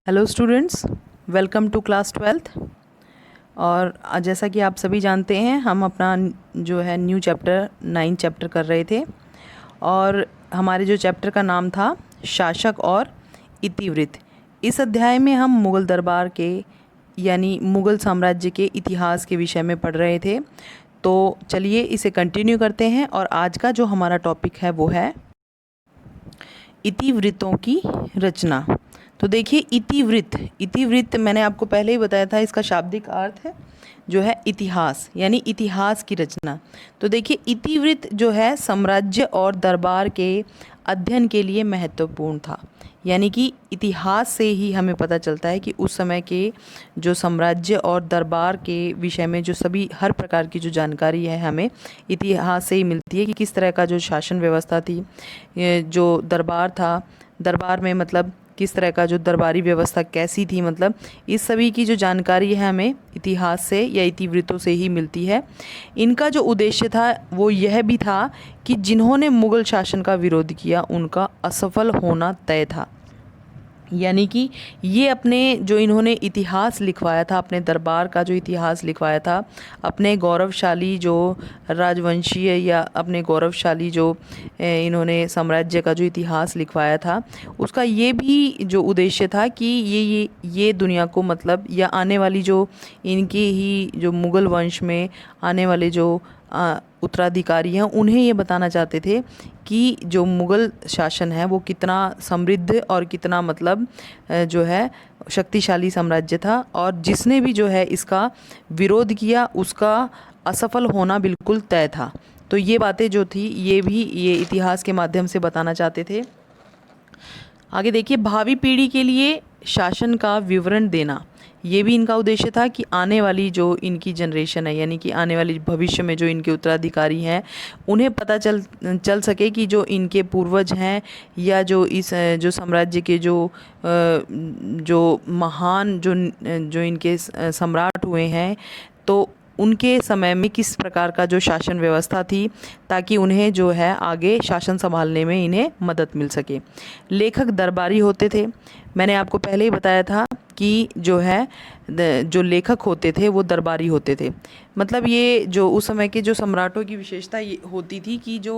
Hello students, welcome to class 12th। और जैसा कि आप सभी जानते हैं, हम अपना जो है न्यू चैप्टर 9 चैप्टर कर रहे थे। और हमारे जो चैप्टर का नाम था शासक और इतिवृत्त। इस अध्याय में हम मुग़ल दरबार के यानी मुग़ल साम्राज्य के इतिहास के विषय में पढ़ रहे थे। तो चलिए इसे कंटिन्यू करते हैं। और आज का जो हमारा टॉपिक है वो है इतिवृत्तों की रचना। तो देखिए, इतिवृत्त मैंने आपको पहले ही बताया था, इसका शाब्दिक अर्थ है जो है इतिहास, यानी इतिहास की रचना। तो देखिए, इतिवृत्त जो है साम्राज्य और दरबार के अध्ययन के लिए महत्वपूर्ण था। यानी कि इतिहास से ही हमें पता चलता है कि उस समय के जो साम्राज्य और दरबार के विषय में जो सभी हर प्रकार की जो जानकारी है हमें इतिहास से ही मिलती है कि किस तरह का जो शासन व्यवस्था थी, जो दरबार था, दरबार में मतलब किस तरह का जो दरबारी व्यवस्था कैसी थी, मतलब इस सभी की जो जानकारी है हमें इतिहास से या इतिवृत्तों से ही मिलती है। इनका जो उद्देश्य था वो यह भी था कि जिन्होंने मुग़ल शासन का विरोध किया उनका असफल होना तय था। यानी कि ये अपने जो इन्होंने इतिहास लिखवाया था, अपने दरबार का जो इतिहास लिखवाया था, अपने गौरवशाली जो राजवंशीय या अपने गौरवशाली जो इन्होंने साम्राज्य का जो इतिहास लिखवाया था, उसका ये भी जो उद्देश्य था कि ये दुनिया को मतलब या आने वाली जो इनके ही जो मुग़ल वंश में आने वाले जो उत्तराधिकारी हैं उन्हें ये बताना चाहते थे कि जो मुग़ल शासन है वो कितना समृद्ध और कितना मतलब जो है शक्तिशाली साम्राज्य था, और जिसने भी जो है इसका विरोध किया उसका असफल होना बिल्कुल तय था। तो ये बातें जो थी ये भी ये इतिहास के माध्यम से बताना चाहते थे। आगे देखिए, भावी पीढ़ी के लिए शासन का विवरण देना, ये भी इनका उद्देश्य था कि आने वाली जो इनकी जनरेशन है, यानी कि आने वाली भविष्य में जो इनके उत्तराधिकारी हैं उन्हें पता चल सके कि जो इनके पूर्वज हैं या जो इस जो साम्राज्य के जो महान जो इनके सम्राट हुए हैं, तो उनके समय में किस प्रकार का जो शासन व्यवस्था थी, ताकि उन्हें जो है आगे शासन संभालने में इन्हें मदद मिल सके। लेखक दरबारी होते थे। मैंने आपको पहले ही बताया था कि जो है जो लेखक होते थे वो दरबारी होते थे। मतलब ये जो उस समय के जो सम्राटों की विशेषता ये होती थी कि जो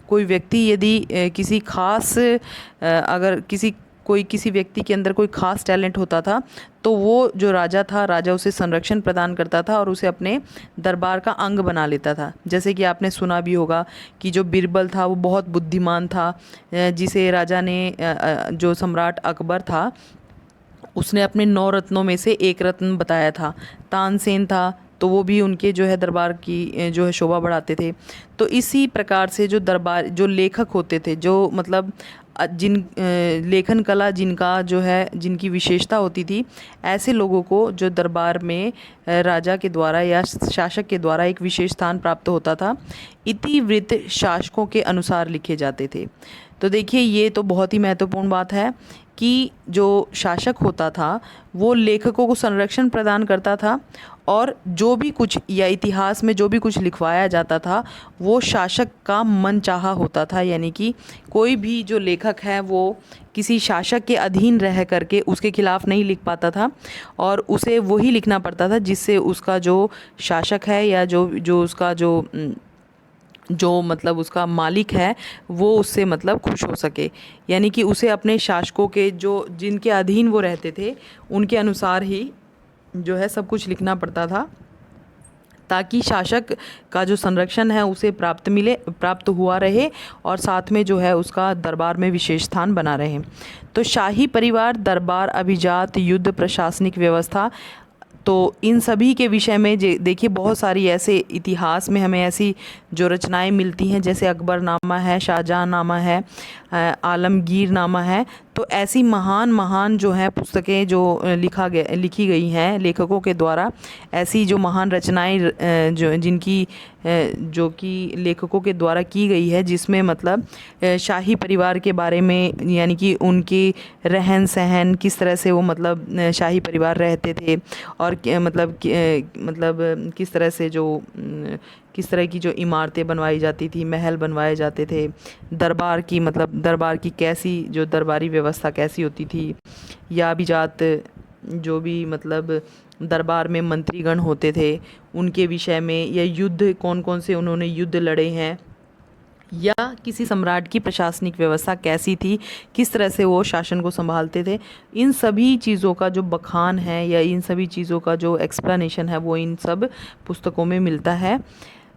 कोई व्यक्ति यदि किसी खास अगर किसी व्यक्ति के अंदर कोई खास टैलेंट होता था, तो वो जो राजा उसे संरक्षण प्रदान करता था और उसे अपने दरबार का अंग बना लेता था। जैसे कि आपने सुना भी होगा कि जो बीरबल था वो बहुत बुद्धिमान था, जिसे राजा ने जो सम्राट अकबर था उसने अपने 9 रत्नों में से एक रत्न बताया था। तानसेन था, तो वो भी उनके जो है दरबार की जो है शोभा बढ़ाते थे। तो इसी प्रकार से जो लेखक होते थे, जो मतलब जिन लेखन कला जिनकी विशेषता होती थी, ऐसे लोगों को जो दरबार में राजा के द्वारा या शासक के द्वारा एक विशेष स्थान प्राप्त होता था। इतिवृत्त शासकों के अनुसार लिखे जाते थे। तो देखिए, ये तो बहुत ही महत्वपूर्ण बात है कि जो शासक होता था वो लेखकों को संरक्षण प्रदान करता था, और जो भी कुछ या इतिहास में जो भी कुछ लिखवाया जाता था वो शासक का मनचाहा होता था। यानी कि कोई भी जो लेखक है वो किसी शासक के अधीन रह करके उसके खिलाफ नहीं लिख पाता था, और उसे वही लिखना पड़ता था जिससे उसका जो शासक है या जो उसका जो मतलब उसका मालिक है वो उससे मतलब खुश हो सके। यानी कि उसे अपने शासकों के जिनके अधीन वो रहते थे उनके अनुसार ही जो है सब कुछ लिखना पड़ता था, ताकि शासक का जो संरक्षण है उसे प्राप्त हुआ रहे, और साथ में जो है उसका दरबार में विशेष स्थान बना रहे। तो शाही परिवार, दरबार, अभिजात, युद्ध, प्रशासनिक व्यवस्था, तो इन सभी के विषय में देखिए बहुत सारी ऐसे इतिहास में हमें ऐसी जो रचनाएं मिलती हैं, जैसे अकबरनामा है, शाहजहाँनामा है, आलमगीरनामा है। तो ऐसी महान जो हैं पुस्तकें जो लिखी गई हैं लेखकों के द्वारा, ऐसी जो महान रचनाएं जो कि लेखकों के द्वारा की गई है, जिसमें मतलब शाही परिवार के बारे में, यानी कि उनके रहन सहन, किस तरह से वो मतलब शाही परिवार रहते थे, और मतलब किस तरह से किस तरह की जो इमारतें बनवाई जाती थी, महल बनवाए जाते थे, दरबार की मतलब दरबार की कैसी जो दरबारी व्यवस्था कैसी होती थी, या अभिजात जो भी मतलब दरबार में मंत्रीगण होते थे उनके विषय में, या युद्ध कौन कौन से उन्होंने युद्ध लड़े हैं, या किसी सम्राट की प्रशासनिक व्यवस्था कैसी थी, किस तरह से वो शासन को संभालते थे, इन सभी चीज़ों का जो बखान है या इन सभी चीज़ों का जो एक्सप्लेनेशन है वो इन सब पुस्तकों में मिलता है,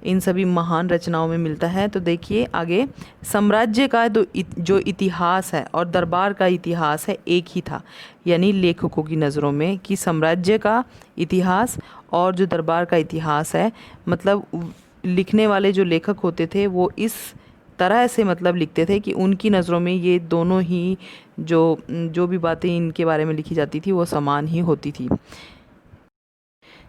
इन सभी महान रचनाओं में मिलता है। तो देखिए आगे, साम्राज्य का जो इतिहास है और दरबार का इतिहास है एक ही था, यानी लेखकों की नज़रों में कि साम्राज्य का इतिहास और जो दरबार का इतिहास है, मतलब लिखने वाले जो लेखक होते थे वो इस तरह से मतलब लिखते थे कि उनकी नज़रों में ये दोनों ही जो भी बातें इनके बारे में लिखी जाती थी वो समान ही होती थी।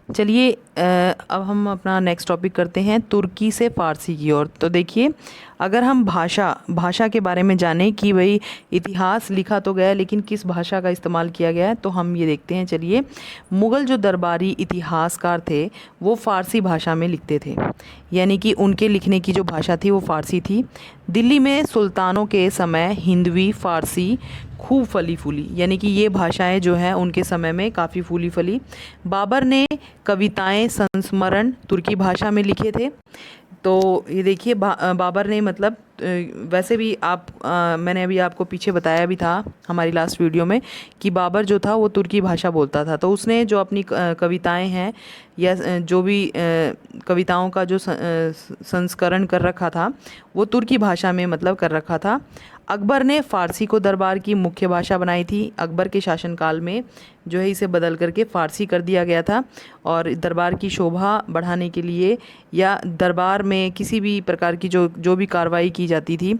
चलिए अब हम अपना नेक्स्ट टॉपिक करते हैं तुर्की से फ़ारसी की ओर। तो देखिए, अगर हम भाषा के बारे में जानें कि भाई इतिहास लिखा तो गया लेकिन किस भाषा का इस्तेमाल किया गया है, तो हम ये देखते हैं। चलिए, मुग़ल जो दरबारी इतिहासकार थे वो फ़ारसी भाषा में लिखते थे, यानी कि उनके लिखने की जो भाषा थी वो फ़ारसी थी। दिल्ली में सुल्तानों के समय हिंदवी फ़ारसी खूब फली फूली, यानी कि ये भाषाएं जो हैं उनके समय में काफ़ी फूली फली। बाबर ने कविताएं संस्मरण तुर्की भाषा में लिखे थे। तो ये देखिए बाबर ने मतलब वैसे भी मैंने अभी आपको पीछे बताया भी था हमारी लास्ट वीडियो में कि बाबर जो था वो तुर्की भाषा बोलता था। तो उसने जो अपनी कविताएं हैं या जो भी कविताओं का जो संस्करण कर रखा था वो तुर्की भाषा में मतलब कर रखा था। अकबर ने फ़ारसी को दरबार की मुख्य भाषा बनाई थी। अकबर के शासनकाल में जो है इसे बदल करके फ़ारसी कर दिया गया था, और दरबार की शोभा बढ़ाने के लिए या दरबार में किसी भी प्रकार की जो भी कार्रवाई की जाती थी,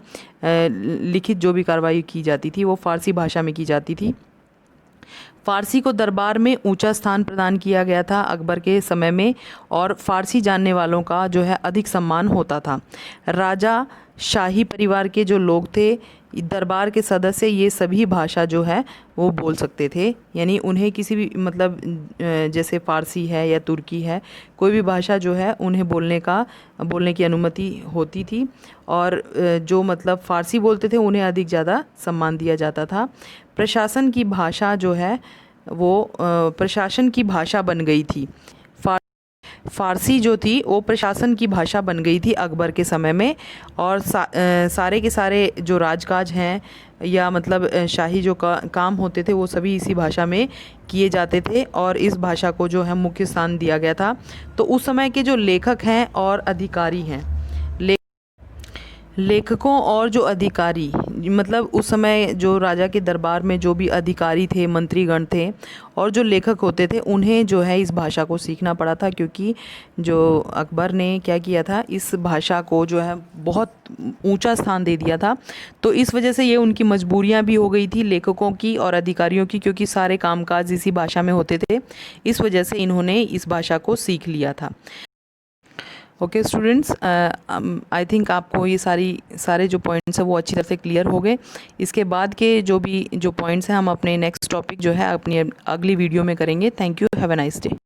लिखित जो भी कार्रवाई की जाती थी वो फ़ारसी भाषा में की जाती थी। फ़ारसी को दरबार में ऊंचा स्थान प्रदान किया गया था अकबर के समय में, और फ़ारसी जानने वालों का जो है अधिक सम्मान होता था। राजा, शाही परिवार के जो लोग थे, दरबार के सदस्य, ये सभी भाषा जो है वो बोल सकते थे, यानी उन्हें किसी भी मतलब जैसे फ़ारसी है या तुर्की है, कोई भी भाषा जो है उन्हें बोलने की अनुमति होती थी। और जो मतलब फ़ारसी बोलते थे उन्हें अधिक ज़्यादा सम्मान दिया जाता था। प्रशासन की भाषा जो है वो प्रशासन की भाषा बन गई थी। फ़ारसी जो थी वो प्रशासन की भाषा बन गई थी अकबर के समय में, और सारे के सारे जो राजकाज हैं या मतलब शाही जो काम होते थे वो सभी इसी भाषा में किए जाते थे, और इस भाषा को जो है मुख्य स्थान दिया गया था। तो उस समय के जो लेखक हैं और अधिकारी हैं, लेखकों और जो अधिकारी मतलब उस समय जो राजा के दरबार में जो भी अधिकारी थे, मंत्रीगण थे और जो लेखक होते थे, उन्हें जो है इस भाषा को सीखना पड़ा था, क्योंकि जो अकबर ने क्या किया था, इस भाषा को जो है बहुत ऊंचा स्थान दे दिया था। तो इस वजह से ये उनकी मजबूरियां भी हो गई थी लेखकों की और अधिकारियों की, क्योंकि सारे कामकाज इसी भाषा में होते थे। इस वजह से इन्होंने इस भाषा को सीख लिया था। ओके स्टूडेंट्स, आई थिंक आपको ये सारे जो पॉइंट्स हैं वो अच्छी तरह से क्लियर हो गए। इसके बाद के जो पॉइंट्स हैं हम अपने नेक्स्ट टॉपिक जो है अपनी अगली वीडियो में करेंगे। Thank you, have a nice day.